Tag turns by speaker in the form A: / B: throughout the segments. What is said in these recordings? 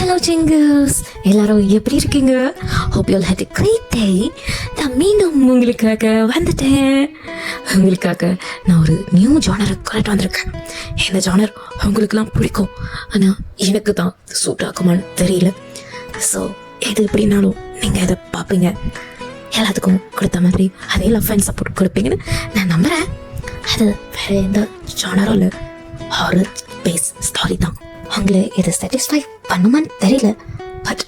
A: Hello singers, எல்லாரும் எப்படி இருக்கீங்க? Hope you all had a great day. நான் மீண்டும் உங்களுக்காக வந்துட்டேன். உங்களுக்காக நான் ஒரு நியூ ஜானரை கொண்டு வந்திருக்கேன். இந்த ஜானர் உங்களுக்குலாம் பிடிக்கும், ஆனால் எனக்கு தான் சூட் ஆகுமான்னு தெரியல. ஸோ எது எப்படின்னாலும் நீங்கள் இதை பார்ப்பீங்க. எல்லாத்துக்கும் கொடுத்த மாதிரி அதே லவ் அண்ட் சப்போர்ட் கொடுப்பீங்கன்னு நான் நம்புகிறேன். அது வேறு எந்த ஜானரும் இல்லை, ஹாரர் பேஸ் ஸ்டோரி தான். அவங்கள இதை சாட்டிஸ்ஃபை பண்ணுமான்னு தெரியல, பட்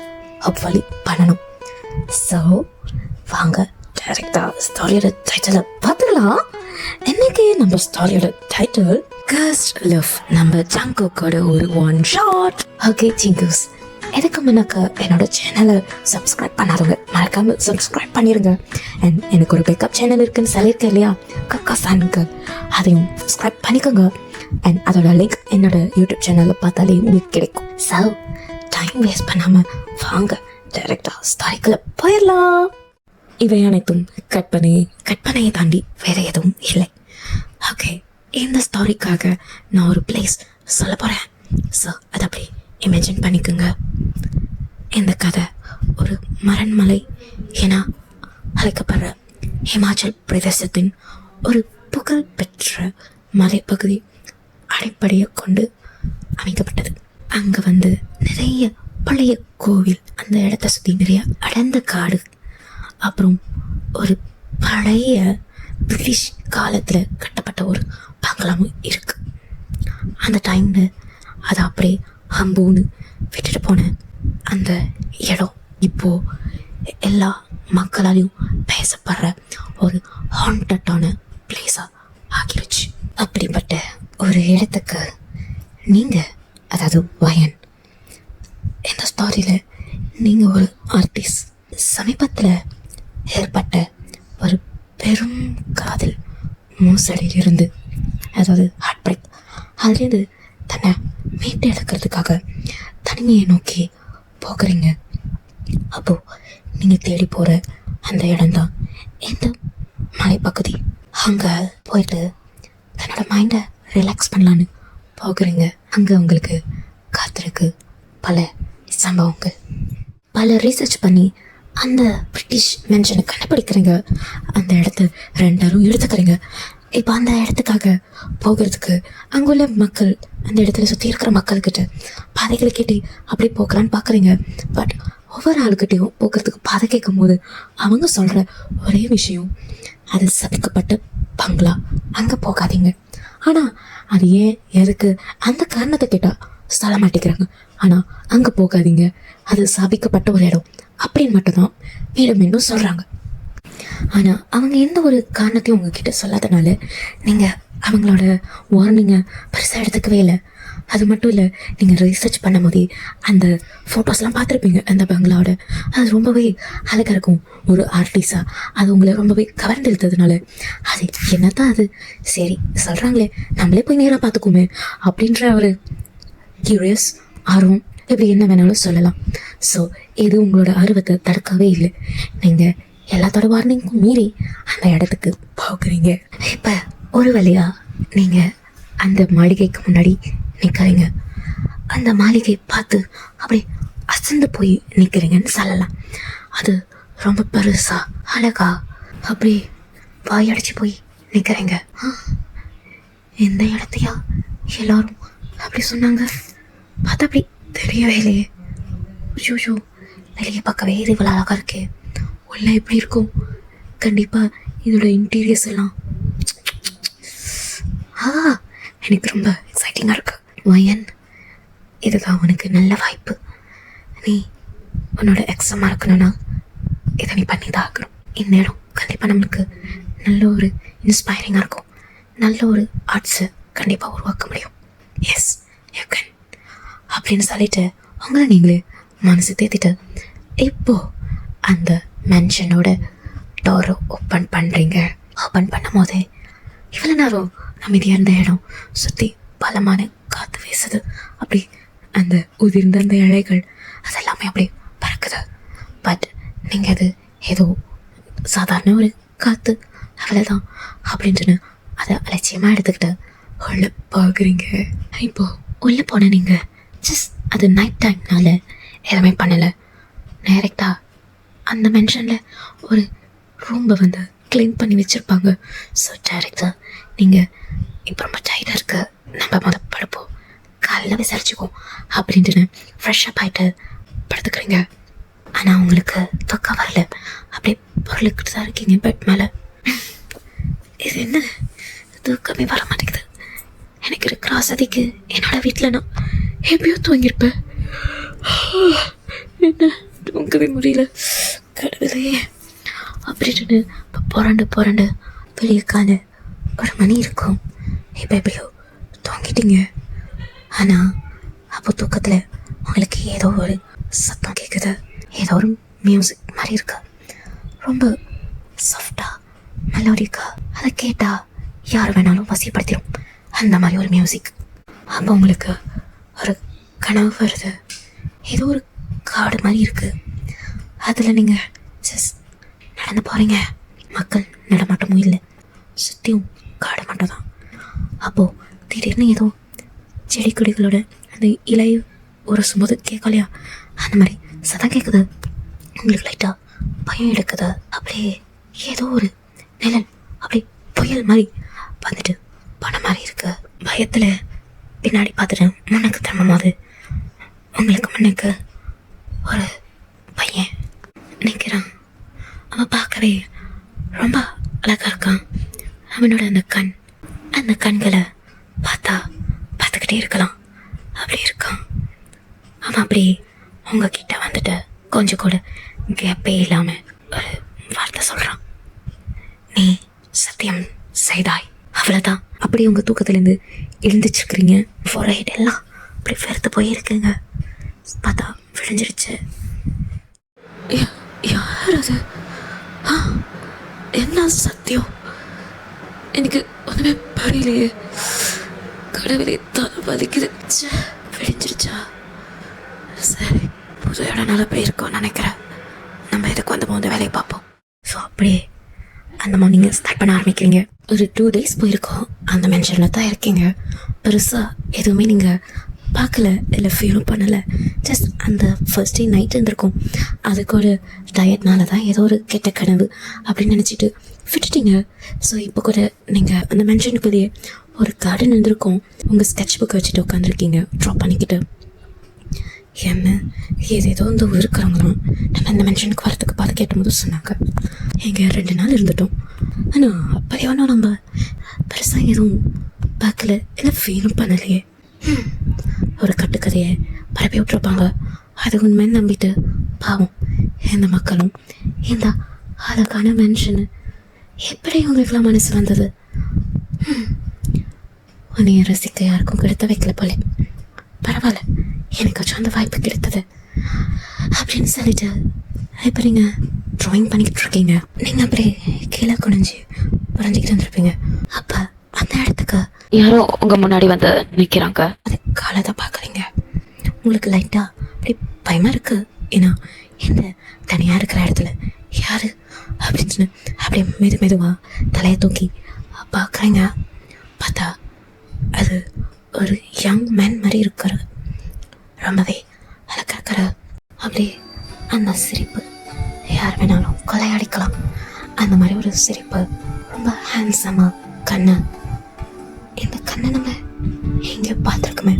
A: ஹோப்ஃபுல்லி பண்ணணும். ஸோ வாங்க டைரக்டாக ஸ்டோரியோட டைட்டிலை பார்த்துக்கலாம். இன்னைக்கு நம்ம ஸ்டோரியோட டைட்டில் கர்ஸ்ட் லவ். நம்ம ஜங்குக்கோட ஒரு ஒன் ஷாட். ஓகே சிங்கூஸ், இதுக்கு முன்னாக்க என்னோட சேனலை சப்ஸ்கிரைப் பண்ணாதவங்க மறக்காமல் சப்ஸ்கிரைப் பண்ணிடுங்க. அண்ட் எனக்கு ஒரு பேக்கப் சேனல் இருக்குன்னு சொல்லியிருக்கேன் இல்லையா, கக்கா ஃபேனுக்கு, அதையும் சப்ஸ்கிரைப் பண்ணிக்கோங்க. அண்ட் அதோட லிங்க் என்னோட யூடியூப் சேனலில் பார்த்தாலே உங்களுக்கு கிடைக்கும். ஸோ டைம் வேஸ்ட் பண்ணாமல் வாங்க டைரெக்டாக ஸ்டோரிக்குள்ள போயிடலாம். இவை அனைத்தும் கற்பனையை தாண்டி வேற எதுவும் இல்லை. ஓகே, இந்த ஸ்டோரிக்காக நான் ஒரு பிளேஸ் சொல்ல போகிறேன். ஸோ அதை அப்படி இமேஜின் பண்ணிக்கோங்க. இந்த கதை ஒரு மரண்மலை என அழைக்கப்படுற ஹிமாச்சல் பிரதேசத்தின் ஒரு புகழ் பெற்ற மலைப்பகுதி அடிப்படையை கொண்டு அமைக்கப்பட்டது. அங்கே நிறைய பழைய கோவில், அந்த இடத்த சுற்றி நிறைய அடர்ந்த காடு, அப்புறம் ஒரு பழைய பிரிட்டிஷ் காலத்தில் கட்டப்பட்ட ஒரு பங்களாவும் இருக்குது. அந்த டைமில் அதை அப்படியே ஹம்பூன்னு விட்டுட்டு போன அந்த இடம் இப்போது எல்லா மக்களாலையும் பேசப்படுற ஒரு ஹாண்டட்டான பிளேஸாக ஆகிருச்சு. அப்படிப்பட்ட ஒரு இடத்துக்கு நீங்கள், அதாவது வயன், இந்த ஸ்டோரியில் நீங்கள் ஒரு ஆர்டிஸ்ட். சமீபத்தில் ஏற்பட்ட ஒரு பெரும் காதல் மோசடியிலிருந்து, அதாவது ஹார்ட் பிரேக், அதுலேருந்து தன்னை மீட்டு எடுக்கிறதுக்காக தனிமையை நோக்கி போகிறீங்க. அப்போது நீங்கள் தேடி போகிற அந்த இடம்தான் இந்த மலைப்பகுதி. அங்கே போயிட்டு தன்னோட மைண்டை ரிலாக்ஸ் பண்ணலான்னு போகிறீங்க. அங்கே உங்களுக்கு காத்திருக்கு பல சம்பவங்கள். பல ரீசர்ச் பண்ணி அந்த பிரிட்டிஷ் மென்ஷனை கண்டுபிடிக்கிறீங்க. அந்த இடத்த ரெண்டாரும் எடுத்துக்கிறீங்க. இப்போ அந்த இடத்துக்காக போகிறதுக்கு அங்குள்ள மக்கள், அந்த இடத்துல சுற்றி இருக்கிற மக்கள்கிட்ட பாதைகளை கேட்டு அப்படி போகலான்னு பார்க்குறீங்க. பட் ஒவ்வொரு ஆளுக்கிட்டையும் போகிறதுக்கு பாதை கேட்கும் போது அவங்க சொல்கிற ஒரே விஷயம், அது சபிக்கப்பட்ட பங்களா, அங்கே போகாதீங்க. ஆனால் அது ஏன், எதுக்கு, அந்த காரணத்தை கேட்டால் சொல்ல மாட்டேங்கிறாங்க. ஆனால் அங்கே போகாதீங்க, அது சாபிக்கப்பட்ட ஒரு இடம் அப்படின்னு மட்டும்தான் மீண்டும் மீண்டும் சொல்கிறாங்க. ஆனால் அவங்க எந்த ஒரு காரணத்தையும் உங்ககிட்ட சொல்லாதனால நீங்கள் அவங்களோட வார்னிங்கை பெருசாக எடுத்துக்கவே இல்லை. அது மட்டும் இல்லை, நீங்கள் ரிசர்ச் பண்ணும் போதே அந்த ஃபோட்டோஸ்லாம் பார்த்துருப்பீங்க அந்த பங்களாவோட. அது ரொம்பவே அழகாக இருக்கும். ஒரு ஆர்டிஸ்டாக அது உங்களை ரொம்பவே கவர்ந்து இழுத்ததுனால, அது என்ன தான் அது, சரி சொல்கிறாங்களே நம்மளே போய் நேராக பார்த்துக்குமே அப்படின்ற ஒரு கியூரியஸ் ஆர்வம், இப்படி என்ன வேணாலும் சொல்லலாம். ஸோ இது உங்களோட ஆர்வத்தை தடுக்கவே இல்லை. நீங்கள் எல்லாத்தோட வார்னிங்கும் மீறி அந்த இடத்துக்கு போகிறீங்க. இப்போ ஒரு வழியாக நீங்கள் அந்த மாளிகைக்கு முன்னாடி நிற்கிறீங்க. அந்த மாளிகை பார்த்து அப்படி அசந்து போய் நிற்கிறீங்கன்னு சொல்லலாம். அது ரொம்ப பெருசா அழகா அப்படி வாயடிச்சு போய் நிற்கிறீங்க. எந்த இடத்தையா எல்லாரும் அப்படி சொன்னாங்க, பார்த்தா அப்படி தெரியவே இல்லையே. ஜூஜூ, வெளியே பார்க்கவே இது இவ்வளோ அழகாக இருக்கே, உள்ள எப்படி இருக்கும், கண்டிப்பாக இதோட இன்டீரியர்ஸ் எல்லாம் எனக்கு ரொம்ப எக்ஸைட்டிங்காக இருக்குது. வயன், இதுதான் உனக்கு நல்ல வாய்ப்பு. நீ உன்னோட எக்ஸாமாக இருக்கணும்னா இதை நீ பண்ணி தான் ஆகணும். இந்த இடம் கண்டிப்பாக நம்மளுக்கு நல்ல ஒரு இன்ஸ்பைரிங்காக இருக்கும். நல்ல ஒரு ஆர்ட்ஸை கண்டிப்பாக உருவாக்க முடியும். எஸ் யூ கேன் அப்படின்னு சொல்லிட்டு உங்களை நீங்களே மனசு தேத்திட்டு இப்போது அந்த மென்ஷனோட டோரை ஓப்பன் பண்ணுறீங்க. ஓப்பன் பண்ணும் போதே இவ்வளோ நேரம் அமைதியாக இருந்த இடம் சுற்றி பலமான காற்று வீசுது. அப்படி அந்த உதிர்ந்த அந்த இலைகள் அதெல்லாமே அப்படி பறக்குது. பட் நீங்கள் அது ஏதோ சாதாரண ஒரு காற்று அவ்வளோதான் அப்படின்ட்டுன்னு அதை அலட்சியமாக எடுத்துக்கிட்டு உள்ளே போகிறீங்க. இப்போது உள்ளே போன நீங்கள் ஜஸ்ட் அது நைட் டைம்னால எதுவுமே பண்ணலை. டைரெக்டாக அந்த மென்ஷனில் ஒரு ரூம்பை வந்து க்ளீன் பண்ணி வச்சுருப்பாங்க. ஸோ டைரெக்டாக நீங்கள் இப்போ ரொம்ப டைட்டாக இருக்க, நம்ம படுப்போம், காலையில் விசாரிச்சுக்குவோம் அப்படின்ட்டு ஃப்ரெஷ்ஷப் ஆகிட்டு படுத்துக்கிறீங்க. ஆனால் உங்களுக்கு தூக்கம் வரல, அப்படியே பொருளுக்கிட்டு தான் இருக்கீங்க பெட் மேலே. இது என்ன தூக்கமே வர மாட்டேங்குது. எனக்கு இருக்கிற வசதிக்கு என்னோடய வீட்டில் நான் எப்படியோ தூங்கியிருப்பேன். என்ன தூங்கவே முடியல, கடவுளே அப்படின்ட்டு இப்போ புரண்டு வெளியே கால 1 மணி இருக்கும். இப்போ எப்படியோ தூங்கிட்டீங்க. ஆனால் அப்போ தூக்கத்தில் உங்களுக்கு ஏதோ ஒரு சத்தம் கேட்குது. ஏதோ ஒரு மியூசிக் மாதிரி இருக்கு, ரொம்ப சாஃப்டாக மெலோடிக்கா. அதை கேட்டால் யார் வேணாலும் வசிப்படுத்திடும், அந்த மாதிரி ஒரு மியூசிக். அப்போ உங்களுக்கு ஒரு கனவு வருது. ஏதோ ஒரு காடு மாதிரி இருக்குது, அதில் நீங்கள் ஜஸ்ட் நடந்து போகிறீங்க. மக்கள் நடமாட்டமும் இல்லை, சுற்றியும் காடு மட்டும் தான். அப்போது திடீர்னு ஏதோ செடி கொடிகளோட அந்த இலை உரசும்போது கேட்கலையா, அந்த மாதிரி சத்தம் கேட்குது. உங்களுக்கு லைட்டாக பயம் எடுக்குது. அப்படியே ஏதோ ஒரு நிழல் அப்படி புயல் மாதிரி வந்துட்டு போன மாதிரி இருக்கு. பயத்தில் பின்னாடி பார்த்துட்டு முன்னுக்கு திரும்பும் போது உங்களுக்கு முன்னுக்கு ஒரு பையன் நிற்கிறான். அவன் பார்க்கவே ரொம்ப அழகாக இருக்கான். அவனோட அந்த கண்களை பார்த்துக்கிட்டே இருக்கலாம், அப்படி இருக்கான். அவன் அப்படி உங்ககிட்ட வந்துட்டு கொஞ்சம் கூட கேப்பே இல்லாமல் ஒரு வார்த்தை சொல்கிறான், நீ சத்தியம் செய்தாய். அவ்வளோதான். அப்படி உங்கள் தூக்கத்துலேருந்து எழுந்திரிச்சிருக்கிறீங்க. ஃபோர்ஹெட் எல்லாம் அப்படி வெறுத்து போயிருக்குங்க. பார்த்தா விழிஞ்சிருச்சு. யார் அது? என்ன சத்தியம்? எனக்கு ஒன்றுமே புரியலையே. கடவுளே, தலை வலிக்குது. விழிஞ்சிருச்சா? சரி, புது இடம்னால போயிருக்கோன்னு நினைக்கிறேன். நம்ம இதுக்கு வந்து வேலையை பார்ப்போம். ஸோ அப்படியே அந்த மார்னிங் ஸ்டார்ட் பண்ண ஆரம்பிக்கிறீங்க. ஒரு 2 days போயிருக்கோம். அந்த மென்ஷனில் தான் இருக்கீங்க. பெருசாக எதுவுமே நீங்கள் பார்க்கல, இல்லை ஃபீலும் பண்ணலை. ஜஸ்ட் அந்த ஃபர்ஸ்ட் டே நைட் இருந்திருக்கும். அதுக்கு ஒரு டயட்னால தான் ஏதோ ஒரு கெட்ட கனவு அப்படின்னு நினச்சிட்டு விட்டுட்டீங்க. ஸோ இப்போ கூட நீங்கள் அந்த மென்ஷனுக்குள்ளேயே ஒரு கார்டன் இருந்திருக்கும். உங்கள் ஸ்கெட்ச் புக்கை வச்சுட்டு உட்காந்துருக்கீங்க ட்ரா பண்ணிக்கிட்டு. என்ன ஏதேதோ இந்த இருக்கிறவங்களாம் நம்ம இந்த மென்ஷனுக்கு வரத்துக்கு பார்த்து கேட்டும்போது சொன்னாங்க. எங்கே 2 நாள் இருந்துட்டோம். ஆனால் அப்போ ஒன்றும் நம்ம பெருசாக எதுவும் பார்க்கல, இல்லை ஃபீலும் பண்ணலையே. ஒரு கட்டுக்கதையை பரப்பி விட்டுருப்பாங்க, அது உண்மைன்னு நம்பிட்டு பாவம் எந்த மக்களும் இந்த அழகான மென்ஷனு எப்படி உங்களுக்குலாம் மனசு வந்தது? உன்னைய ரசிக்க யாருக்கும் கிடைத்த வைக்கல போல. பரவாயில்ல, எனக்காச்சும் அந்த வாய்ப்பு கிடைத்தது அப்படின்னு சொல்லிட்டு இப்போ நீங்கள் ட்ராயிங் பண்ணிக்கிட்டு இருக்கீங்க. நீங்கள் அப்படியே கீழே குனிஞ்சு வரைஞ்சிக்கிட்டு வந்துருப்பீங்க. அப்போ அந்த இடத்துக்கு யாரோ உங்கள் முன்னாடி வந்து நிற்கிறாங்க. அது காலத்தை பார்க்குறீங்க. உங்களுக்கு லைட்டாக அப்படி பயமாக இருக்குது. ஏன்னா என்ன தனியாக இருக்கிற இடத்துல யார் அப்படின்னு அப்படியே மெதுவாக தலையை தூக்கி பார்க்குறீங்க. பார்த்தா அது ஒரு யங் மேன் மாதிரி இருக்கிற, ரொம்பவே அழகாக்கிற. அப்படியே அந்த சிரிப்பு யார் வேணாலும் கொலையடிக்கலாம், அந்த மாதிரி ஒரு சிரிப்பு. ரொம்ப ஹேண்ட்ஸமாக கண்ணு. இந்த கண்ணை நம்ம எங்கேயோ பார்த்துருக்குமே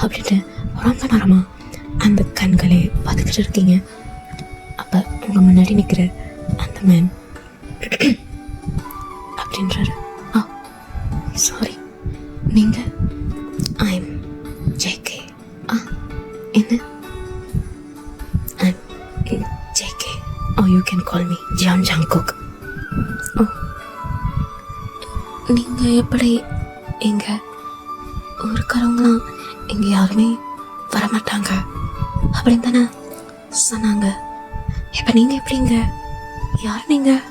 A: அப்படின்ட்டு ரொம்ப நேரமாக அந்த கண்களே பார்த்துக்கிட்டு இருக்கீங்க. அப்போ உங்கள் முன்னாடி நிற்கிற அந்த மேன் அப்படின்றாரு, சாரி, நீங்கள் ஐம் ஜேகே. என்ன? I'm JK. You can call me Jeon Jungkook. நீங்கள் எப்படி எங்கள் ஊருக்காரவங்களாம் இங்கே யாருமே வரமாட்டாங்க அப்படின்னு தானே சொன்னாங்க. இப்போ நீங்கள் எப்படிங்க, யார் நீங்கள்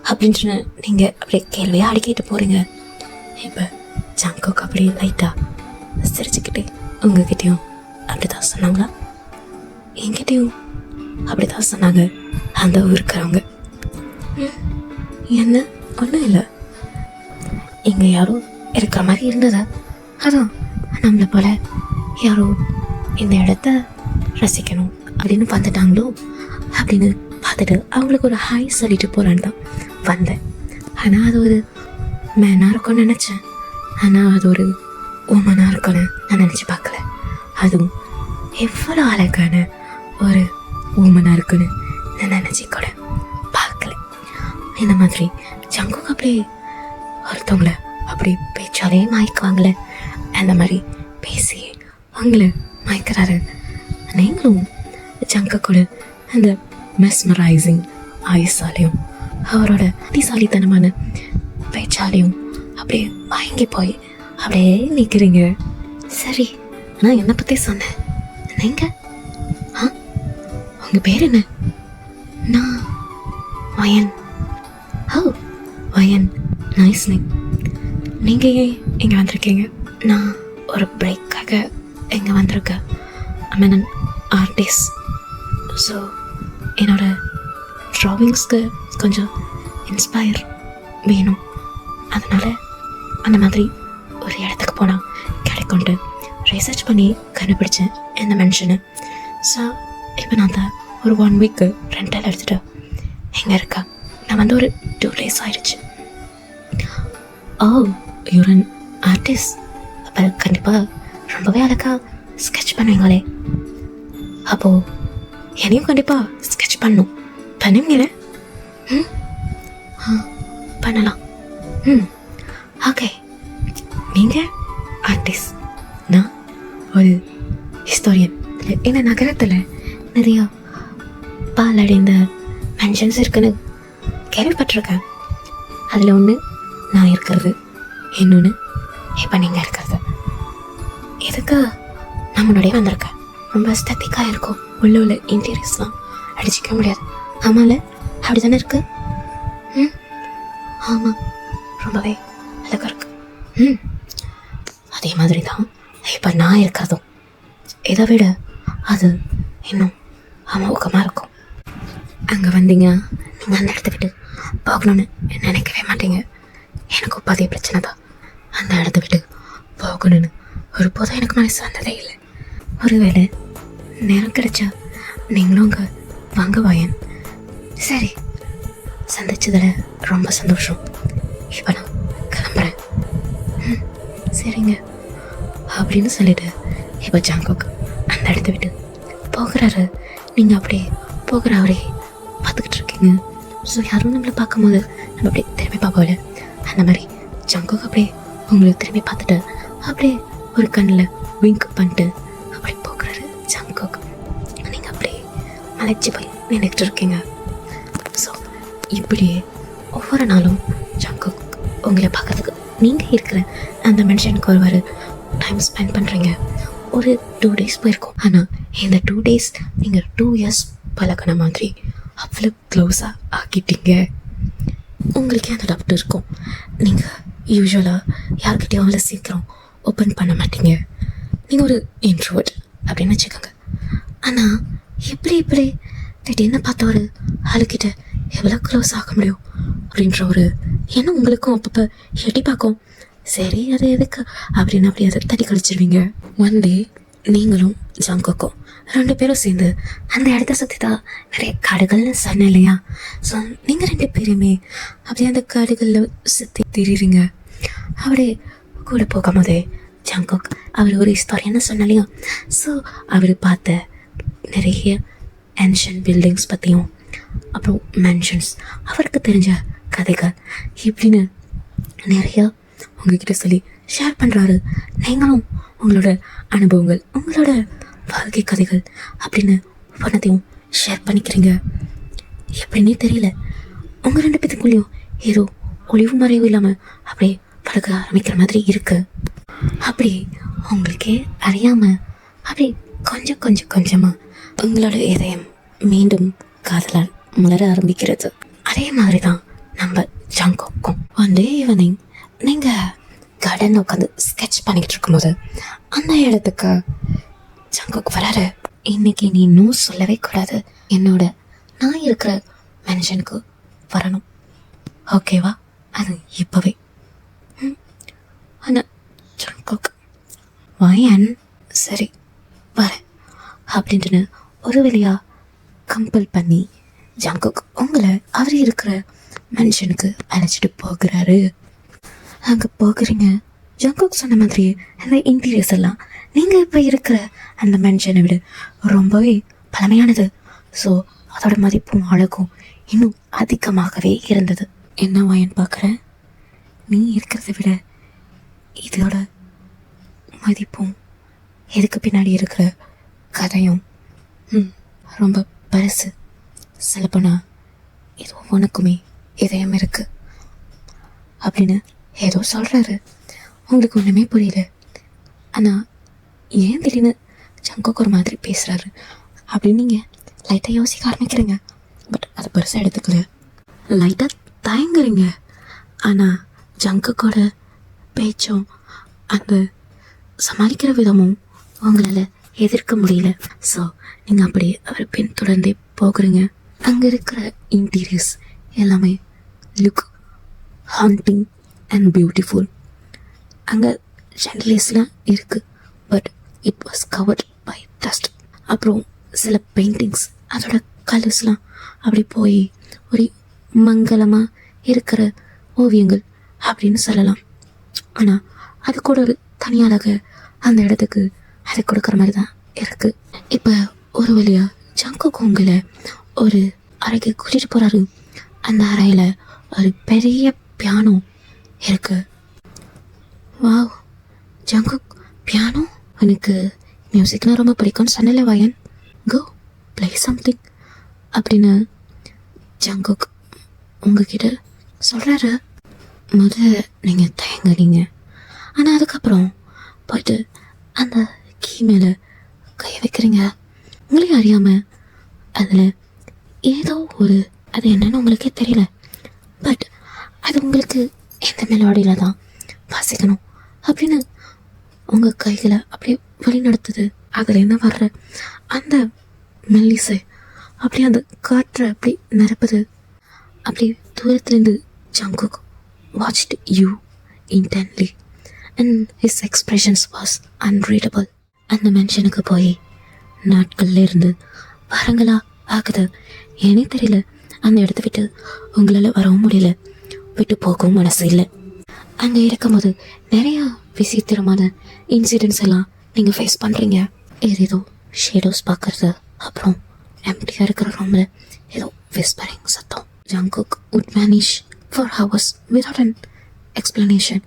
A: அப்படின்ட்டு நீங்கள் அப்படியே கேள்வியாக அடிக்கிட்டு போகிறீங்க. இப்போ ஜாங்குக் அப்படி லைட்டாக சிரிச்சுக்கிட்டே உங்ககிட்டையும் அப்படி தான் சொன்னாங்களா? என்கிட்டையும் அப்படி தான் சொன்னாங்க அந்த ஊருக்கிறவங்க. என்ன? ஒன்றும் இல்லை, இங்கே யாரோ இருக்கிற மாதிரி இருந்ததா, அதான் நம்மளை போல யாரோ இந்த இடத்த ரசிக்கணும் அப்படின்னு பார்த்துட்டாங்களோ அப்படின்னு பார்த்துட்டு அவங்களுக்கு ஒரு ஹாய் சொல்லிட்டு போகிறான்னு தான் வந்தேன். ஆனால் அது ஒரு மேனாக இருக்கும்னு நினச்சேன். ஆனால் அது ஒரு உமனாக இருக்கும்னு நான் நினச்சி பார்க்கல. அதுவும் எவ்வளோ அழகான ஒரு உமனாக இருக்குன்னு நான் நினச்சி கூட பார்க்கல. இந்த மாதிரி ஜங்குக்கு அப்படியே ஒருத்தவங்கள அப்படி பேச்சாலே மயக்குவாங்களே, அந்த மாதிரி பேசி அவங்கள மயக்கிறாரு. நீங்களும் ஜங்க கூட அந்த மெஸ்மரைசிங் ஐஸாலையும் அவரோட அதிசாலித்தனமான பேச்சாலையும் அப்படியே வாங்கி போய் அப்படியே நிற்கிறீங்க. சரி, நான் என்னை பற்றி சொன்னேன். நீங்கள் உங்கள் பேர் என்ன? நான் வயன். ஓ வயன், நைஸ் நேம். நீங்கள் ஏன் இங்கே வந்திருக்கீங்க? நான் ஒரு பிரேக்காக இங்கே வந்திருக்கேன். ஐ மீன் அன் ஆர்டிஸ்ட். ஸோ என்னோடய ட்ராவிங்ஸ்க்கு கொஞ்சம் இன்ஸ்பயர் வேணும். அதனால் அந்த மாதிரி ஒரு இடத்துக்கு போனால் கிடைக்கும்ட்டு ரிசர்ச் பண்ணி கண்டுபிடிச்சேன் இந்த மென்ஷனை. ஸோ இப்போ நான் தான் ஒரு 1 வீக்கு ரெண்டல் எடுத்துகிட்டு எங்கே இருக்கா. நான் வந்து ஒரு 2 days ஆயிடுச்சு. ஓ யூர் அன் ஆர்டிஸ்ட். அப்போ கண்டிப்பாக ரொம்பவே அழகாக ஸ்கெட்ச் பண்ணுவீங்களே. அப்போது என்னையும் கண்டிப்பாக ஸ்கெட்ச் பண்ணணும். பண்ணுவீங்களே? பண்ணலாம். ஓகே, நீங்கள் ஆர்டிஸ்ட், நான் ஒரு ஹிஸ்டோரியன். இந்த நகரத்தில் நிறையா பாலடைந்த மென்ஷன்ஸ் இருக்குன்னு கேள்விப்பட்டிருக்கேன். அதில் ஒன்று நான் இருக்கிறது, இன்னொன்று இப்போ நீங்கள் இருக்கிறது. எதுக்கு நான் முன்னாடியே வந்திருக்கேன். ரொம்ப ஸ்டத்திக்காக இருக்கும். உள்ள இன்டீரியர்ஸ்லாம் அடிச்சிக்க முடியாது. ஆமாம்ல, அப்படி தானே இருக்கு? ஆமாம், ரொம்பவே அழகாக இருக்கு. அதே மாதிரி தான் இப்போ நான் இருக்கிறதும். இதை விட அது இன்னும் அமோகமாக இருக்கும். அங்கே வந்தீங்க, நீங்கள் அந்த இடத்த விட்டு போகணுன்னு நினைக்கவே மாட்டீங்க. எனக்கு அதே பிரச்சனை தான். அந்த இடத்த விட்டு போகணுன்னு ஒரு போதும் எனக்கு மனசு வந்ததே இல்லை. ஒருவேளை நேரம் கிடைச்சா நீங்களும் அங்கே வாங்க வாயன். சரி, சந்திச்சதில் ரொம்ப சந்தோஷம். இப்போ நான் கிளம்புறேன். சரிங்க அப்படின்னு சொல்லிட்டு இப்போ ஜாங்கோக் அந்த இடத்த விட்டு போகிறாரு. நீங்கள் அப்படியே போகிறவரே பார்த்துக்கிட்டு இருக்கீங்க. ஸோ யாரும் நம்மளை பார்க்கும்போது நம்ம அப்படியே திரும்பி பார்ப்போம்ல, அந்த மாதிரி ஜாங்கோக் அப்படியே உங்களை திரும்பி பார்த்துட்டு அப்படியே ஒரு கண்ணில் விங்க் பண்ணிட்டு அப்படியே போகிறாரு ஜாங்கோக். நீங்கள் அப்படியே மலைச்சி போய் நினைக்கிட்டு இருக்கீங்க. ஸோ இப்படியே ஒவ்வொரு நாளும் ஜாங்கோக் உங்களை பார்க்கறதுக்கு நீங்கள் இருக்கிற அந்த மென்ஷனுக்கு ஒரு டைம் ஸ்பெண்ட் பண்ணுறீங்க. ஒரு 2 days போயிருக்கோம். ஆனால் இந்த 2 days நீங்கள் 2 years பழகின மாதிரி அவ்வளோ க்ளோஸாக ஆக்கிட்டீங்க. உங்களுக்கே அந்த டவுட் இருக்கும். நீங்கள் யூஸ்வலாக யார்கிட்டையும் அவ்வளோ சீக்கிரம் ஓப்பன் பண்ண மாட்டீங்க. நீங்கள் ஒரு இன்ட்ரோவர்ட் அப்படின்னு வச்சுக்கோங்க. ஆனால் இப்படி திடீர்னு பார்த்த ஒரு ஆளுக்கிட்ட எவ்வளோ க்ளோஸ் ஆக முடியும் அப்படின்ற ஒரு எண்ணம் உங்களுக்கும் அப்பப்போ எட்டி பார்க்கும். சரி, அது எதுக்கு அப்படின்னு அப்படி அதை தட்டி கழிச்சிருவீங்க. ஒன் டே நீங்களும் ஜாங்கோக்கும் 2 பேரும் சேர்ந்து அந்த இடத்த சுற்றி தான் நிறைய காடுகள்னு சொன்னேன் இல்லையா? ஸோ நீங்கள் 2 பேருமே அப்படியே அந்த காடுகளில் சுற்றி திரிறீங்க. அப்படியே கூட போகும்போதே ஜாங்கோக் அவர் ஒரு ஹிஸ்டாரியன்னு சொன்ன இல்லையா? ஸோ அவர் பார்த்த நிறைய ஏன்ஷியன்ட் பில்டிங்ஸ் பற்றியும் அப்புறம் மென்ஷன்ஸ், அவருக்கு தெரிஞ்ச கதைகள் இப்படின்னு நிறையா உங்ககிட்ட சொல்லி ஷேர் பண்ணுறாரு. நீங்களும் உங்களோட அனுபவங்கள், உங்களோட வாழ்க்கை கதைகள் அப்படின்னு ஒவ்வொன்றத்தையும் ஷேர் பண்ணிக்கிறீங்க. எப்படின்னே தெரியல, உங்கள் 2 பேத்துக்குள்ளேயும் ஏதோ ஒளிவு மறைவு இல்லாமல் அப்படியே பழக ஆரம்பிக்கிற மாதிரி இருக்குது. அப்படி உங்களுக்கே அறியாமல் அப்படி கொஞ்சமாக உங்களோட இதயம் மீண்டும் காதலால் மலர ஆரம்பிக்கிறது. அதே மாதிரி தான் நம்ம ஜாங்கோக்கும். ஒன் டே ஈவினிங் நீங்கள் கார்டனில் உட்காந்து ஸ்கெட்ச் பண்ணிக்கிட்டு இருக்கும்போது அந்த இடத்துக்கு ஜாங்கோக் வராரு. இன்னைக்கு நீ இன்னும் சொல்லவே கூடாது, என்னோட நான் இருக்கிற மென்ஷனுக்கு வரணும், ஓகேவா? அது இப்போவே. ஆனால் ஜாங்கோக் வயன், சரி வரேன், அப்படின்ட்டுன்னு ஒரு வழியா கம்பல் பண்ணி ஜங்குக் உங்களை அவர் இருக்கிற மனுஷனுக்கு அழைச்சிட்டு போகிறாரு. அங்கே போகிறீங்க. ஜங்குக் சொன்ன மாதிரி அந்த இன்டீரியர்ஸ் எல்லாம் நீங்கள் இப்போ இருக்கிற அந்த மனுஷனை விட ரொம்பவே பழமையானது. ஸோ அதோட மதிப்பும் அழகும் இன்னும் அதிகமாகவே இருந்தது. என்ன வாயன் பார்க்குறேன், நீ இருக்கிறத விட இதோட மதிப்பும் இதுக்கு பின்னாடி இருக்கிற கதையும் ரொம்ப பரிசு. சொல்லப்போனால் இது ஒவ்வொன்றுக்குமே இதயம் இருக்கு அப்படின்னு ஏதோ சொல்கிறாரு. உங்களுக்கு ஒன்றுமே புரியல. ஆனால் ஏன் திடீர்னு ஜங்குக் ஒரு மாதிரி பேசுகிறாரு அப்படின்னு நீங்கள் லைட்டாக யோசிக்க ஆரம்பிக்கிறீங்க. பட் அதை பெருசாக எடுத்துக்கல, லைட்டாக தயங்குறீங்க. ஆனால் ஜங்குக்கோட பேச்சும் அந்த சமாளிக்கிற விதமும் உங்களால் எதிர்க்க முடியல. ஸோ நீங்கள் அப்படியே அவரை பின்தொடர்ந்தே போகிறீங்க. அங்கே இருக்கிற இன்டீரியர்ஸ் எல்லாமே லுக் ஹாண்டிங் அண்ட் பியூட்டிஃபுல். அங்கே சாண்டிலியர்ஸ்லாம் இருக்குது, but it was covered by dust. அப்புறம் சில பெயிண்டிங்ஸ் அதோட கலர்ஸ்லாம் அப்படி போய் ஒரு மங்களமாக இருக்கிற ஓவியங்கள் அப்படின்னு சொல்லலாம். ஆனால் அது கூட ஒரு தனியாளாக அந்த இடத்துக்கு அதை கொடுக்குற மாதிரி தான் இருக்குது. இப்போ ஒரு வழியாக ஜங்குக் உங்களை ஒரு அறைக்கு கூட்டிகிட்டு போகிறாரு. அந்த அறையில் ஒரு பெரிய பியானோ இருக்கு. Wow Jungkook, piano? எனக்கு மியூசிக்னால் ரொம்ப பிடிக்கும்னு சொன்னல வாயன், கோ ப்ளே சம்திங் அப்படின்னு ஜங்குக் உங்ககிட்ட சொல்கிறாரு. முதல்ல நீங்கள் தயங்குறீங்க, ஆனால் அதுக்கப்புறம் போய்ட்டு அந்த கீ மேலே கை வைக்கிறீங்க. உங்களையும் அறியாமல் அதில் ஏதோ ஒரு, அது என்னன்னு உங்களுக்கே தெரியல, பட் அது உங்களுக்கு எந்த மெலோடியில் தான் வாசிக்கணும் அப்படின்னு உங்கள் கைகளை அப்படியே வழி நடத்துது. அதில் என்ன வர்ற அந்த மெல்லிசை அப்படியே அந்த காற்றை அப்படி நிரப்புது. அப்படி தூரத்துலேருந்து Jungkook watched you intently and his expressions was unreadable. அந்த மனுஷனுக்கு போய் நாட்கள்ல இருந்து வாரங்களா ஆகுது, ஏனே தெரியல. அந்த இடத்த விட்டு உங்களால் வரவும் முடியல, விட்டு போகவும் மனசு இல்லை. அங்கே இருக்கும்போது நிறையா விசித்திரமான இன்சிடென்ட்ஸ் எல்லாம் நீங்கள் ஃபேஸ் பண்ணுறீங்க. ஏதோ ஷேடோஸ் பார்க்குறது, அப்புறம் எம்டியாக இருக்கிற ரூமில் ஏதோ விஸ்பரிங் சத்தம். Jungkook would vanish for hours without an explanation.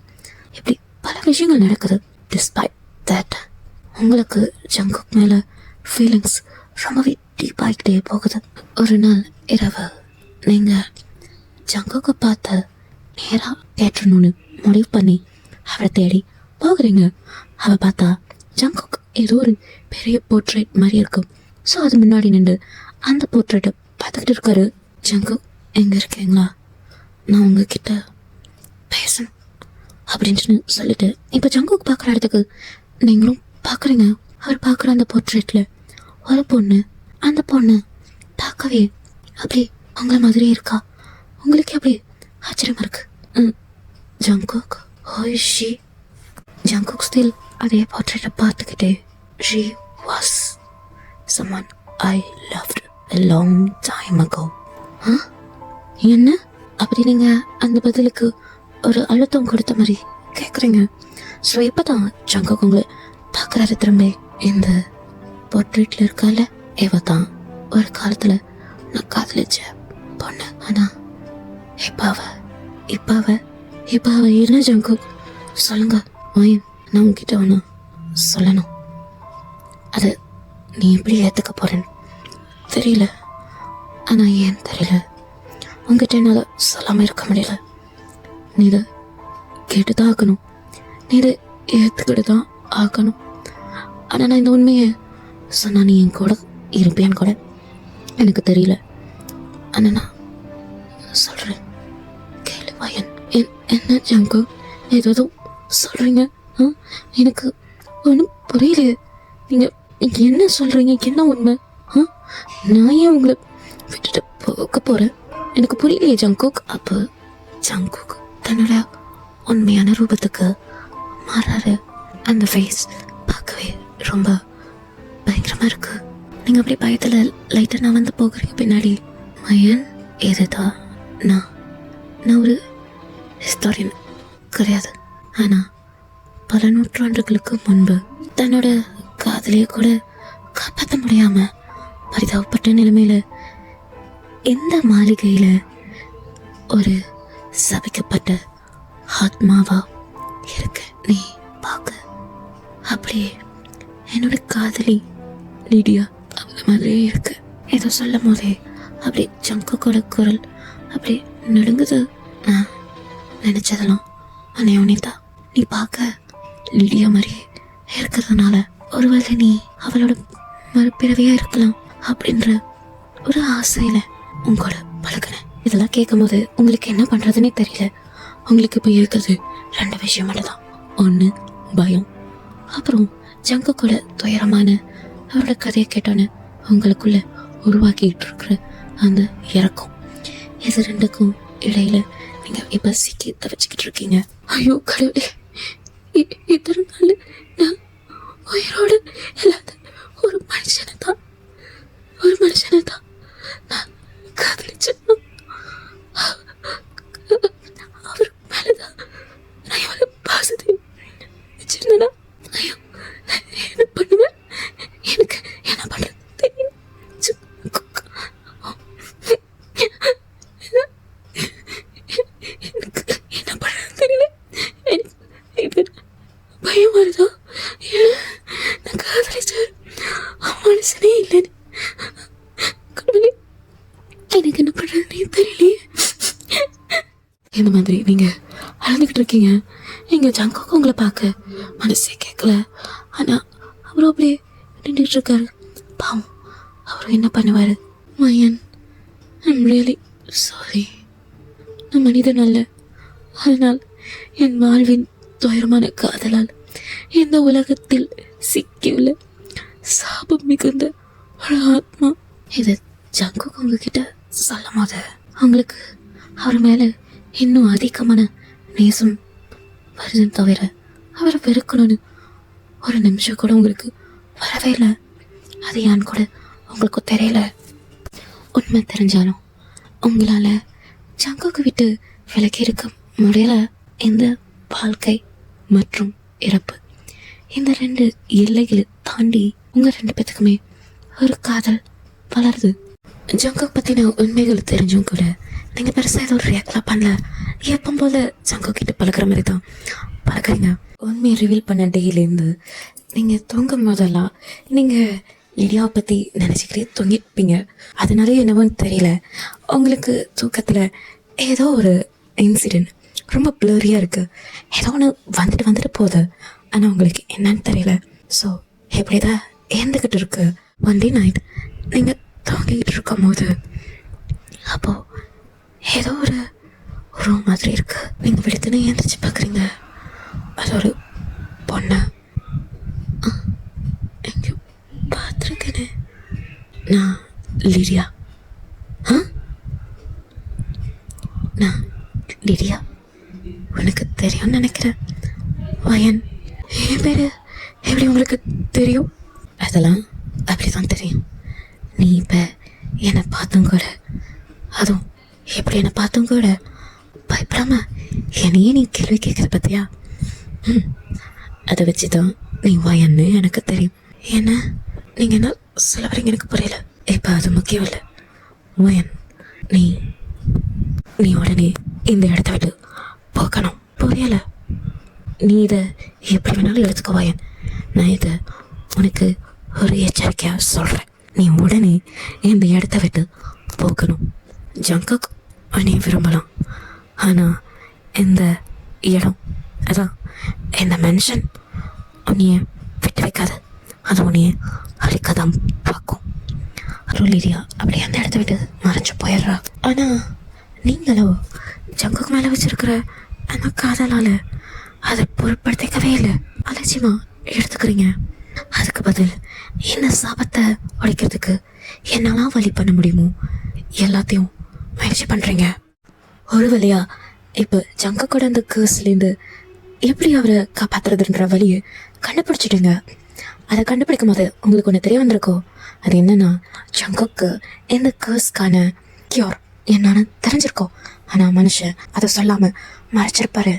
A: இப்படி பல விஷயங்கள் நடக்குது. despite that உங்களுக்கு ஜங்குக் மேலே ஃபீலிங்ஸ் ரொம்பவே டீப்பாகிட்டே போகுது. ஒரு நாள் இரவு நீங்கள் ஜங்குக்கை பார்த்து நேராக கேட்டணும்னு முடிவு பண்ணி அவரை தேடி போகிறீங்க. அவள் பார்த்தா ஜங்குக் ஏதோ ஒரு பெரிய போர்ட்ரேட் மாதிரி இருக்கும். ஸோ அது முன்னாடி நின்று அந்த போர்ட்ரேட்டை பார்த்துக்கிட்டு இருக்காரு. ஜங்குக், எங்கே இருக்கீங்களா, நான் உங்ககிட்ட பேசணும் அப்படின்ட்டு சொல்லிட்டு இப்போ ஜங்குக் பார்க்குற இடத்துக்கு நீங்களும் பார்க்குறீங்க. அவர் பார்க்குற அந்த போர்ட்ரேட்டில் ஒரு பொண்ணு, அந்த பொண்ணு பார்க்கவே அப்படி உங்களை மாதிரியே இருக்கா. உங்களுக்கு அப்படி ஆச்சரியமாக இருக்கு. Jungkook, who is she? Jungkook still அதே போர்ட்ரேட்டை பார்த்துக்கிட்டே, she was someone I loved a long time ago. என்ன அப்படி நீங்கள் அந்த பதிலுக்கு ஒரு அழுத்தம் கொடுத்த மாதிரி கேட்குறீங்க. ஸோ இப்போ தான் ஜங்குக் உங்களை பார்க்குறாரு திரும்ப. இந்த போர்ட்ரேட்டில் இருக்கால, இவ தான் ஒரு காலத்தில் நான் காதலிச்ச பொண்ணு. ஆனால் இப்போ அவ என்ன ஜங்குக் சொல்லுங்க வாயன், நான் உங்ககிட்ட ஒன்று சொல்லணும். அது நீ எப்படி ஏற்றுக்க போகிறேன்னு தெரியல, ஆனால் ஏன் தெரியல, உங்ககிட்ட என்னால் சொல்லாமல் இருக்க முடியல. நீ இதை கேட்டு தான் ஆகணும், நீ இதை ஏற்றுக்கிட்டு தான் ஆகணும். ஆனால் நான் இந்த உண்மையை சொன்னால் நீ என் கூட இருப்பேன்னு கூட எனக்கு தெரியல. ஆனால் நான் சொல்கிறேன், கேளு வாயன். என்ன ஜங்கு ஏதோ சொல்கிறீங்க? எனக்கு ஒன்றும் புரியலையே. நீங்கள் என்ன சொல்கிறீங்க? என்ன உண்மை? நான் ஏன் உங்களை விட்டுட்டு போக போகிறேன்? எனக்கு புரியலையே ஜங்குக். அப்போ ஜங்குக் தன்னோட உண்மையான ரூபத்துக்கு மாறாரு. அந்த ஃபேஸ் பார்க்கவே ரொம்ப பயங்கரமாக இருக்குது. நீங்கள் அப்படியே பயத்தில் லைட்டாக நான் வந்து போகிறீங்க பின்னாடி. மயன், இதுதான் நான். நான் ஒரு ஹிஸ்டாரியன் கிடையாது. ஆனால் பல நூற்றாண்டுகளுக்கு முன்பு தன்னோட காதலியை கூட காப்பாற்ற முடியாம பரிதாபப்பட்ட நிலைமையில இந்த மாளிகையில ஒரு சபிக்கப்பட்ட ஆத்மாவா இருக்க நீ பார்க்க அப்படியே என்னோட காதலி லிடியா அவள மாதிரியே இருக்கு. ஏதோ சொல்லும் போதே அப்படி ஜங்கோட குரல் அப்படி நடுங்குது. நான் நினைச்சதெல்லாம் அனையோனிதா, நீ பார்க்க லிடியா மாதிரியே இருக்கிறதுனால ஒருவேளை நீ அவளோட மறுபிறவியா இருக்கலாம் அப்படின்ற ஒரு ஆசையில உங்களோட பழகினேன். இதெல்லாம் கேட்கும் போது உங்களுக்கு என்ன பண்றதுன்னே தெரியல. உங்களுக்கு இப்போ இருக்கிறது 2 விஷயம் மட்டும்தான். ஒன்று பயம், அப்புறம் ஜங்கோட துயரமான அவரோட கதையை கேட்டோன்னு உங்களுக்குள்ள உருவாக்கிட்டு இருக்கிற அந்த இறக்கம். இது 2க்கும் இடையில நீங்க இப்ப சிக்கி தவிச்சுக்கிட்டு இருக்கீங்க. ஐயோ கடவுளே, இத்தனை நாள் நான் உயிரோடு இல்லாத ஒரு மனுஷனை தான் நான் காதலிச்சேன். அவர் மேலதான் நான் எவ்வளவு பாசத்தை வச்சிருந்தேன்னா, ஐயோ என்ன பண்ணுவேன், எனக்கு என்ன பண்றது தெரியும். எனக்கு என்ன பண்றது தெரியல. எனக்கு பயம் வருதா, இல்லை நான் காதலிச்ச மனுஷனே இல்லைன்னு. கடவுளே, எனக்கு என்ன பண்றதுன்னே தெரியலையே. இந்த மாதிரி நீங்க அழுதுகிட்டு இருக்கீங்க. எங்க ஜங்கோக்கு உங்களை பார்க்க மனசே கேட்கல. ஆனா அவரும் அப்படியே நின்றுட்டு இருக்காரு. பாவம், அவரும் என்ன பண்ணுவாரு? மயன், ஐம் ரியலி சாரி. நான் மனிதன் அல்ல. அதனால் என் வாழ்வின் துயரமான காதலால் இந்த உலகத்தில் சிக்கியுள்ள சாபம் மிகுந்த ஒரு ஆத்மா. இது ஜங்கோக்கு உங்ககிட்ட சொல்லும் போது அவங்களுக்கு அவர் மேல இன்னும் அதிகமான நேசம் வருதுன்னு தவிர அவரை வெறுக்கணும்னு ஒரு நிமிஷம் கூட உங்களுக்கு வரவே இல்லை. அது ஏன்னு கூட உங்களுக்கு தெரியல. உண்மை தெரிஞ்சாலும் உங்களால ஜங்கோக்கு விட்டு விலகி இருக்க முடியல. இந்த வாழ்க்கை மற்றும் இறப்பு, இந்த 2 எல்லைகளை தாண்டி உங்க 2 பேத்துக்குமே ஒரு காதல் வளருது. ஜங்கோக் பத்தின உண்மைகள் தெரிஞ்சும் கூட நீங்க பெருசா ஏதோ ரியாக்ட்லாம் பண்ணல. எப்போ போல ஜங்கோக் கிட்ட பழக்கிற மாதிரி தான் பழக்கிறீங்க. உண்மையை ரிவீல் பண்ண டேலேருந்து நீங்க தூங்கும் போதெல்லாம் நீங்க லிடியாவை பத்தி நினைச்சுக்கிட்டே தூங்கிருப்பீங்க. அதனால என்னவோன்னு தெரியல, உங்களுக்கு தூக்கத்துல ஏதோ ஒரு இன்சிடென்ட் ரொம்ப ப்ளரியா இருக்கு. ஏதோ ஒன்று வந்துட்டு போகுது. ஆனா உங்களுக்கு என்னன்னு தெரியல. ஸோ எப்படிதான் ஏந்துக்கிட்டு இருக்கு. ஒன் டே நைட் நீங்க தூங்கிக்கிட்டு இருக்கும் போது அப்போ ஏதோ ஒரு ரூம் மாதிரி இருக்கு. நீங்க விடுத்துன்னு ஏந்திரிச்சு பார்க்குறீங்க. அது ஒரு பொண்ணு. எங்கேயோ பார்த்துருக்கேனே. நான் லிடியா. நான் லிடியா, உனக்கு தெரியும்னு நினைக்கிறேன். வயன், என் பேரு எப்படி உங்களுக்கு தெரியும்? அதெல்லாம் அப்படிதான் தெரியும். நீ இப்போ என்னை பார்த்தும் கூட, அதுவும் எப்படி என்னை பார்த்தும் கூட பயப்படாம என்னையே நீ கேள்வி கேட்குற பத்தியா? அதை வச்சு தான் நீ வயன்னு எனக்கு தெரியும். ஏன்னா நீங்கள் என்ன சொல்ல வரீங்க எனக்கு புரியல. இப்போ அது முக்கியம் இல்லை. வயன், நீ உடனே இந்த இடத்த விட்டு போகணும். புரியல? நீ இதை எப்படி வேணாலும் எடுத்துக்கோ வயன். நான் இதை உனக்கு ஒரு எச்சரிக்கையாக சொல்கிறேன். நீ உடனே இந்த இடத்த விட்டு போகணும். ஜங்கோக் நீ விரும்பலாம், ஆனால் இந்த இடம், அதான் இந்த மென்ஷன் உன்னைய விட்டு வைக்காது. அது உன்னைய அழிக்கதான் பார்க்கும். லிடியா அப்படியே அந்த இடத்த விட்டு மறைச்சு போயிடுறா. ஆனால் நீங்களோ ஜங்கோக் மேலே வச்சிருக்கிற அந்த காதலால் அதை பொருட்படுத்திக்கவே இல்லை. அலட்சியமாக எடுத்துக்கிறீங்க. அதுக்கு பதில் என்ன சாபத்தை உடைக்கிறதுக்கு என்னெல்லாம் வழி பண்ண முடியுமோ எல்லாத்தையும் முயற்சி பண்ணுறீங்க. ஒரு வழியா இப்போ ஜங்கோக்கோட அந்த கேர்ஸ்லேருந்து எப்படி அவரை காப்பாற்றுறதுன்ற வழியை கண்டுபிடிச்சிட்டுங்க. அதை கண்டுபிடிக்கும் போது உங்களுக்கு ஒன்று தெரிய வந்திருக்கோ, அது என்னன்னா, ஜங்குக்கு இந்த கேர்ஸ்க்கான கியூர் என்னன்னு தெரிஞ்சிருக்கோம். ஆனால் மனுஷன் அதை சொல்லாமல் மறைச்சிருப்பாரு.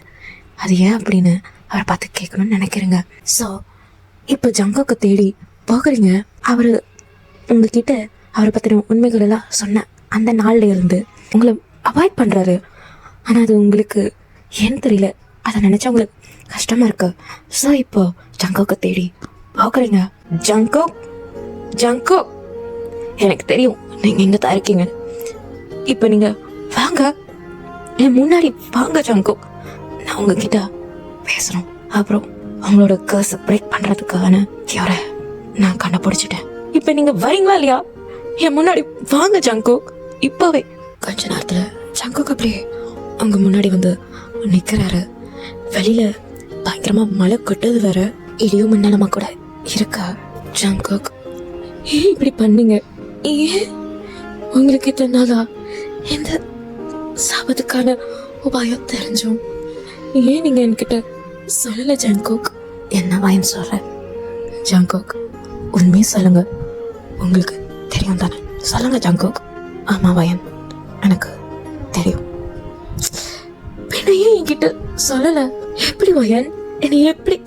A: அது ஏன் அப்படின்னு அவரை பார்த்து கேட்கணும்னு நினைக்கிறேங்க. ஸோ இப்போ ஜங்குக்கு தேடி போகிறீங்க. அவர் உங்ககிட்ட அவரை பற்றின உண்மைகள் எல்லாம் சொன்ன அந்த நாள்ல இருந்து உங்களை அவாய்ட் பண்ணுறாரு. ஆனால் அது உங்களுக்கு ஏன்னு தெரியல, அதை நினச்சா உங்களுக்கு கஷ்டமாக இருக்கு. ஸோ இப்போ ஜங்குக்கு தேடி போகிறீங்க. ஜங்கு, எனக்கு தெரியும் நீங்கள் எங்கே தான் இருக்கீங்க. இப்போ நீங்கள் வாங்க, என் முன்னாடி வாங்க ஜங்கு. நான் உங்ககிட்ட பேசுகிறோம். அப்புறம் அவங்களோட கர்ஸை பிரேக் பண்ணுறதுக்கான கியூரை நான் கண்டுபிடிச்சிட்டேன். இப்போ நீங்கள் வரீங்களா இல்லையா? என் முன்னாடி வாங்க ஜங்கு, இப்போவே. கொஞ்ச நேரத்தில் ஜங்குக்கு அப்படியே அவங்க முன்னாடி வந்து நிற்கிறாரு. வெளியில பயங்கரமா மழை கொட்டது வேற, இடியும் மின்னலமா கூட இருக்கா. ஜங்குக், ஏன் இப்படி பண்ணீங்க? ஏன் உங்களுக்கு இத்தனை நாளா எந்த சாபத்துக்கான உபாயம் தெரிஞ்சும் ஏன் நீங்க என்கிட்ட சொல்லல ஜங்குக்? என்ன வாயம் சொல்ற ஜங்குக்? உண்மையை சொல்லுங்க, உங்களுக்கு தெரியும் தானே? சொல்லுங்க ஜங்குக். ஆமா வாயன், எனக்கு தெரியும். பின்ன ஏன் என்கிட்ட சொல்லல? எப்படி வாயன் என்னை எப்படி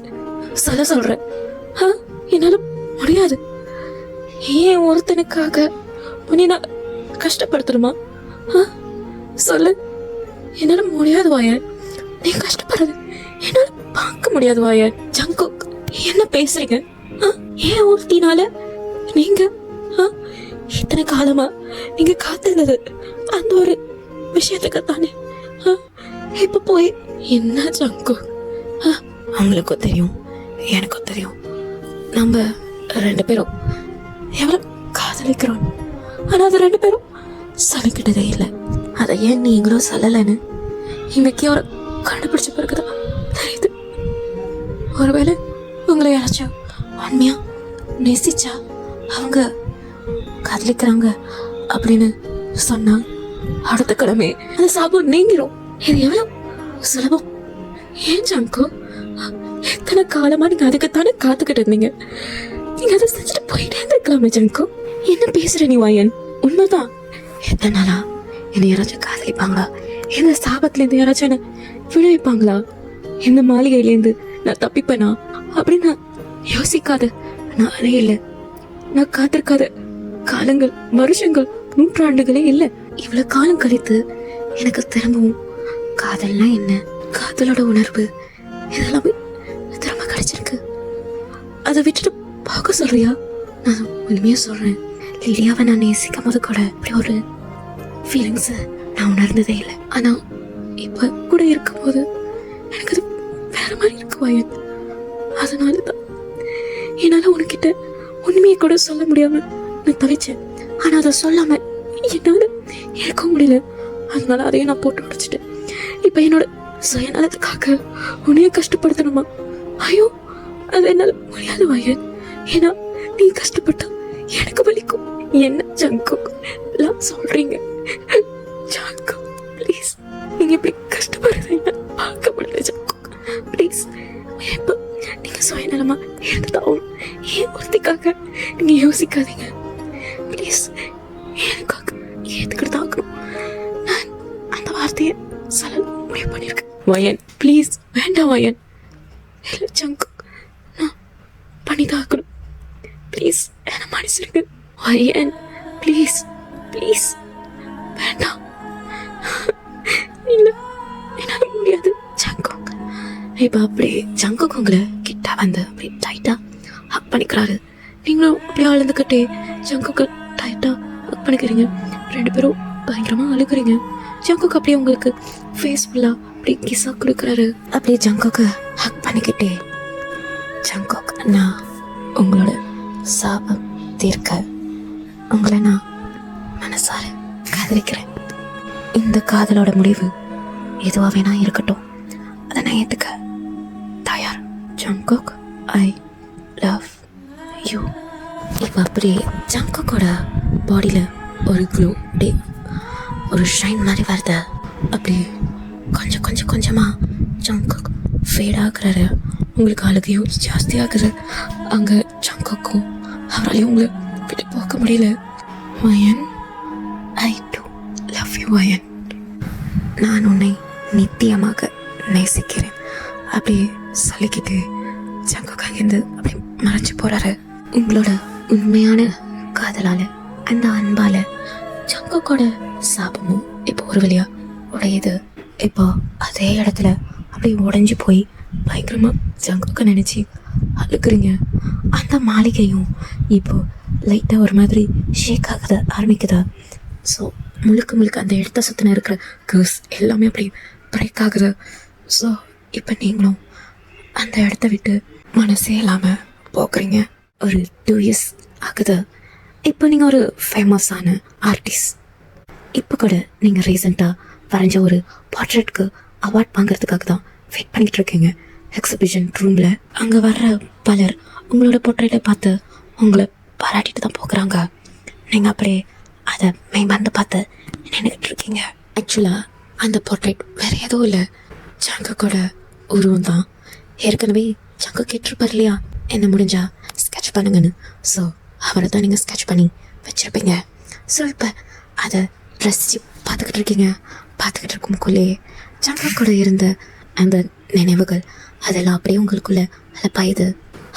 A: சொல்ற? என்னால முடியாது. ஏன் ஒருத்தனுக்காக உன்னை நான் கஷ்டப்படுத்தணுமா? சொல்லு. என்னால முடியாது வாயன், நீ கஷ்டப்படுறது என்னால பார்க்க முடியாது வாயன். ஜங்குக், என்ன பேசுறீங்க? ஏன் ஒருத்தினால நீங்க இத்தனை காலமா நீங்க காத்திருந்தது அந்த ஒரு விஷயத்துக்கு தானே. இப்ப போய் என்ன ஜங்கு? அவங்களுக்கும் தெரியும், எனக்கும் தெரியும், நம்ம 2 பேரும் எவ்வளவு காதலிக்கிறோம். ஆனா அது 2 பேரும் சொல்லிக்கிட்டதே இல்லை. அதை ஏன் நீங்களும் சொல்லலைன்னு இன்னைக்கு அவரை கண்டுபிடிச்ச பிறகுதான் தெரியுது. ஒருவேளை உங்களை யாராச்சும் உண்மையா நேசிச்சா அவங்க காதலிக்கிறாங்க அப்படின்னு சொன்னா அடுத்த கிழமை அந்த சாபம் நீங்கிரும். இது எவ்வளவு சுலபம். ஏன் ஜங்கு, எத்தனை காலமா நீங்க அதுக்குத்தானே காத்துக்கிட்டு இருந்தீங்க? நீங்க அதை செஞ்சுட்டு போயிட்டே இருக்கலாமே ஜங்கு. என்ன பேசுற நீ வாயன்? உண்மைதான். எத்தனை நாளா என்னை யாராச்சும் காதலிப்பாங்களா? இந்த சாபத்துல இருந்து யாராச்சும் என்ன விளைவிப்பாங்களா? இந்த மாளிகையிலேருந்து நான் தப்பிப்பேனா அப்படின்னு யோசிக்காத நானே இல்லை. நான் காத்திருக்காத காலங்கள், வருஷங்கள், நூற்றாண்டுகளே இல்லை. இவ்வளவு காலம் கழித்து எனக்கு திரும்பவும் காதல்னா என்ன, காதலோட உணர்வு இதெல்லாமே திரும்ப கிடைச்சிருக்கு. அதை விட்டுட்டு பார்க்க சொல்றியா? நான் உண்மையா சொல்றேன், லிலியாவை நான் நேசிக்கும் போது கூட இப்படி ஒரு ஃபீலிங்ஸ் நான் உணர்ந்ததே இல்லை. ஆனா இப்ப கூட இருக்கும் போது எனக்கு அது வேற மாதிரி இருக்கு வாயன். அதனாலதான் என்னால உனக்கிட்ட உண்மையை கூட சொல்ல முடியாம நான் தவிச்சேன். ஆனா அதை சொல்லாம என்னால இருக்க முடியல. அதனால அதையும் நான் போட்டு உடைச்சிட்டேன். இப்ப என்னோட சுயநலத்துக்காக உன்னைய கஷ்டப்படுத்தணுமா? ஐயோ, அது என்னால முடியாது வாயன். ஏன்னா நீ கஷ்டப்பட்டா எனக்கு வலிக்கும். என்ன ஜங்கு எல்லாம் சொல்றீங்க? ஜங்கு ப்ளீஸ், நீங்க இப்படி கஷ்டப்படுறீங்க பார்க்க முடியல ஜங்கு. ப்ளீஸ், இப்ப நீங்க சுயநலமா இருந்தாலும் ஏன் ஒருத்திக்காக நீங்க யோசிக்காதீங்க. ப்ளீஸ், எனக்காக ஏத்துக்கிட்டு தாக்கணும். நான் அந்த வார்த்தையை சொல்ல முடிவு பண்ணியிருக்கேன் வயன். ப்ளீஸ் வேண்டாம் வயன். இல்லை ஜங்கு, நான் பண்ணிதாக்கணும். ப்ளீஸ் என்ன மன்னிச்சிருங்க வயன். ப்ளீஸ் ப்ளீஸ் வேண்டாம். இல்லை, என்னால முடியாது ஜங்கு. இப்போ அப்படியே ஜங்கு உங்களை கிட்ட வந்து அப்படி டைட்டா ஹக் பண்ணிக்கிறாரு. நீங்களும் அப்படியே அழுந்துக்கிட்டே ஜங்குக்கு டைட்டா ஹக் பண்ணிக்கிறீங்க. 2 பேரும் பயங்கரமா அழுகுறீங்க. ஜங்குக்கு அப்படியே உங்களுக்கு ஃபேஸ் ஃபுல்லா அப்படியே கிஸ்ஸா கொடுக்குறாரு. அப்படியே ஜங்குக்கு ஹக் பண்ணிக்கிட்டே, ஜங்குக்கு, நான் உங்களோட சாபம் தீர்க்க உங்களை நான் மனசார காதலிக்கிறேன். இந்த காதலோட முடிவு எதுவா வேணா இருக்கட்டும், அதை நான் ஏத்துக்க தயார். Jungkook, I love you. இப்போ அப்படியே ஜங்குக்கோட பாடியில ஒரு க்ளோ, டே ஒரு ஷைன் மாதிரி வருது. அப்படியே கொஞ்சம் கொஞ்சம் கொஞ்சமா ஜங்குக் ஃபேட் ஆகுறாரு. உங்களுக்கு அழுகையும் ஜாஸ்தி ஆகுது. அங்கே ஜங்குக்கும் அவராலையும் உங்களை விட்டு போக மறக்க முடியல. வயன், ஐ டு லவ் யூ வயன். நான் உன்னை நித்தியமாக நேசிக்கிறேன் அப்படியே சொல்லிக்கிட்டு ஜங்குக் அங்கேருந்து அப்படி மறைஞ்சு போறாரு. உங்களோட உண்மையான காதலால, அந்த அன்பால ஜங்குக்கோட சாபமும் இப்போ ஒரு வழியா உடையுது. இப்போ அதே இடத்துல அப்படியே உடைஞ்சு போய் பயங்கரமா ஜங்குக்க நினைச்சு அழுக்குறீங்க. அந்த மாளிகையும் இப்போ லைட்டா ஒரு மாதிரி ஷேக் ஆகுத ஆரம்பிக்குதா. ஸோ முழுக்க அந்த இடத்த சுத்தின இருக்கிற கர்ஸ் எல்லாமே அப்படி பிரேக் ஆகுது. ஸோ இப்போ நீங்களும் அந்த இடத்த விட்டு மனசே இல்லாமல் போக்குறீங்க. ஒரு 2 years ஆகுது. இப்போ நீங்கள் ஒரு ஃபேமஸான ஆர்டிஸ்ட். இப்போ கூட நீங்கள் ரீசெண்டாக வரைஞ்ச ஒரு போர்ட்ரேட்க்கு அவார்ட் வாங்குறதுக்காக தான் வெயிட் பண்ணிக்கிட்டு இருக்கீங்க எக்ஸிபிஷன் ரூமில். அங்கே வர்ற பலர் உங்களோட போர்ட்ரேட்டை பார்த்து உங்களை பாராட்டிட்டு தான் போக்குறாங்க. நீங்கள் அப்படியே அதை மேம்பந்து பார்த்து நின்றுக்கிட்டு இருக்கீங்க. ஆக்சுவலாக அந்த போர்ட்ரேட் வேறு எதுவும் இல்லை, ஜங்குக்கோட உருவம் தான். ஏற்கனவே ஜங்குக் கேட்டிருப்பார் இல்லையா, என்ன முடிஞ்சா ஸ்கெட்ச் பண்ணுங்கன்னு. ஸோ அவரை தான் நீங்கள் ஸ்கெட்ச் பண்ணி வச்சுருப்பீங்க. ஸோ இப்போ அதை ரசித்து பார்த்துக்கிட்டு இருக்கீங்க. பார்த்துக்கிட்டு இருக்கும்குள்ளே ஜங்குக் கூட இருந்த அந்த நினைவுகள் அதெல்லாம் அப்படியே உங்களுக்குள்ளே அலப்பாயுது.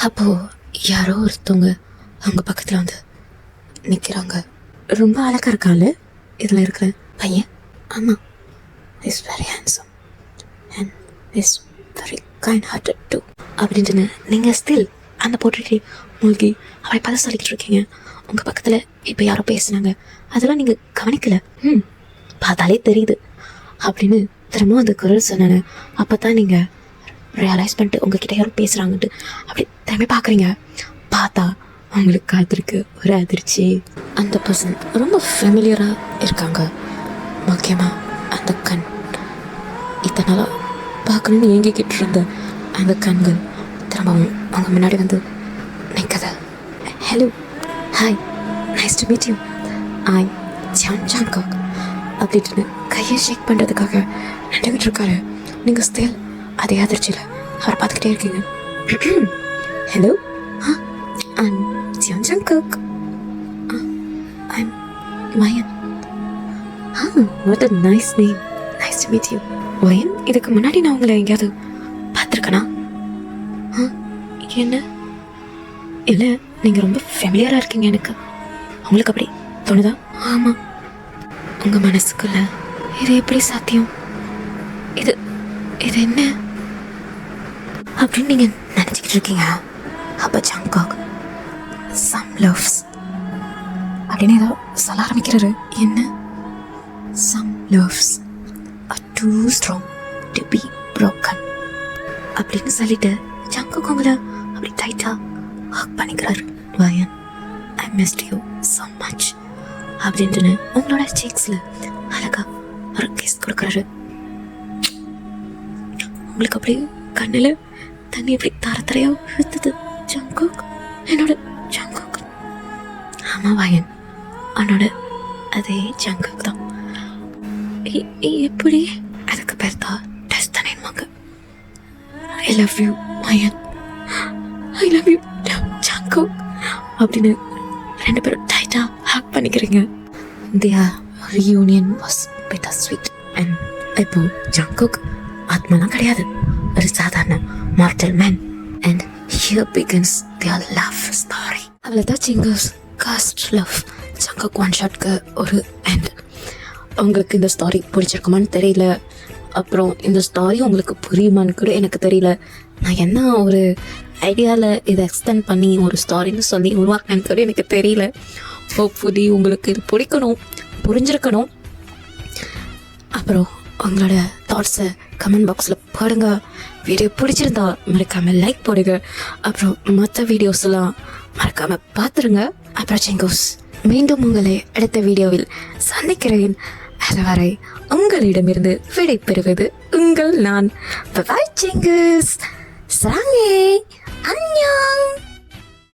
A: அப்போது யாரோ ஒருத்தவங்க அவங்க பக்கத்தில் வந்து நிற்கிறாங்க. ரொம்ப அழகாக இருக்காள் இதில் இருக்கிற பையன். ஆமாம், is very handsome and is very kind hearted too அப்படின்ட்டுன்னு நீங்கள் ஸ்டில் அந்த போர்ட்ரேட்டை மூழ்கி அவரை பார்த்து சொல்லிக்கிட்டு இருக்கீங்க. உங்கள் பக்கத்தில் இப்போ யாரோ பேசுனாங்க, அதெல்லாம் நீங்கள் கவனிக்கலை. பார்த்தாலே தெரியுது அப்படின்னு திரும்ப அந்த குரல் சொன்னேன்னு அப்போ தான் நீங்கள் ரியலைஸ் பண்ணிட்டு உங்ககிட்ட யாரும் பேசுகிறாங்கன்ட்டு அப்படி திரும்பி பார்க்குறீங்க. பார்த்தா அவங்களுக்கு காத்திருக்கு ஒரு அதிர்ச்சி. அந்த பர்சன் ரொம்ப ஃபெமிலியராக இருக்காங்க. முக்கியமாக அந்த கண், இத்தனை நாளாக பார்க்கணுன்னு ஏங்கிக்கிட்டு இருந்த அந்த கண்கள் திரும்பவும் அவங்க முன்னாடி வந்து நிற்குது. Hello, hi, nice to meet you, I Jungkook அப்படின்ட்டு கையை ஷேக் பண்ணுறதுக்காக நின்றுக்கிட்டு இருக்காரு. நீங்கள் ஸ்டில் அதே அதிர்ச்சியில் அவரை பார்த்துக்கிட்டே இருக்கீங்க. Hello, I'm Jungkook. I'm Mayan. What a nice name. Nice to meet you. Mayan, இதுக்கு முன்னாடி நான் உங்களை எங்கேயாவது பார்த்துருக்கேனா? என்ன இல்லை, நீங்கள் ரொம்ப ஃபெமிலியராக இருக்கீங்க எனக்கு. உங்களுக்கு அப்படி தோணுதா? ஆமாம். உங்கள் மனசுக்குள்ள இது எப்படி சாத்தியம்? இது இது என்ன அப்படின்னு நீங்கள் நினச்சிக்கிட்டு இருக்கீங்க. அப்போ ஜங்குக் some loves அப்படின்னு ஏதோ சொல்ல ஆரம்பிக்கிறாரு. என்ன? some loves are too strong to be broken அப்படின்னு சொல்லிட்டு ஜங்குக் உங்களை அப்படி டைட்டா ஹக் பண்ணிக்கிறாரு. வயன், I missed you so much அப்படின்ட்டு உங்களோட சீக்ஸில் அழகா ஒரு கிஸ் கொடுக்குறாரு. உங்களுக்கு அப்படியே கண்ணில் தண்ணி எப்படி தரத்தரையா விழுத்துது. ஜங்குக், என்னோட ஜங்குக். ஆமாம் வயன், அவனோட அதே ஜங்குக் தான். எப்படி? அதுக்கு பேர் தான் டெஸ்ட் தானேன்வாங்க. ஐ லவ் யூ வயன், ஐ லவ் யூ ஜங்குக் அப்படின்னு 2 பேரும் டைட்டா ஹக் பண்ணிக்கிறீங்க. Their reunion was bittersweet and இப்போ ஜங்குக் ஆத்மாலாம் கிடையாது, ஒரு சாதாரண mortal man and here begins their love story. அவ்வளோதான் singers cast love Jungkook one ஷாட்க்கு ஒரு எண்ட். உங்களுக்கு இந்த ஸ்டாரி பிடிச்சிருக்குமான்னு தெரியல, அப்புறம் இந்த ஸ்டாரி உங்களுக்கு புரியுமான்னு கூட எனக்கு தெரியல. நான் என்ன ஒரு ஐடியாவில் இதை எக்ஸ்டெண்ட் பண்ணி ஒரு ஸ்டாரின்னு சொல்லி உருவாக்கினேன்னு கூட எனக்கு தெரியல. ஹோப்ஃபுல்லி உங்களுக்கு இது பிடிக்கணும், புரிஞ்சிருக்கணும். அப்புறம் உங்களோட தாட்ஸை கமெண்ட் பாக்ஸில் போடுங்க. வீடியோ பிடிச்சிருந்தா மறக்காமல் லைக் போடுங்க. அப்புறம் மற்ற வீடியோஸ் எல்லாம் மறக்காமல் பார்த்துருங்க. அப்புறம் சிங்கோஸ், மீண்டும் உங்களை அடுத்த வீடியோவில் சந்திக்கிறேன். அதுவரை உங்களிடமிருந்து விடை பெறுவது உங்கள் நான். பாய் சிங்கோஸ், சாங்கே, அன்யாங்.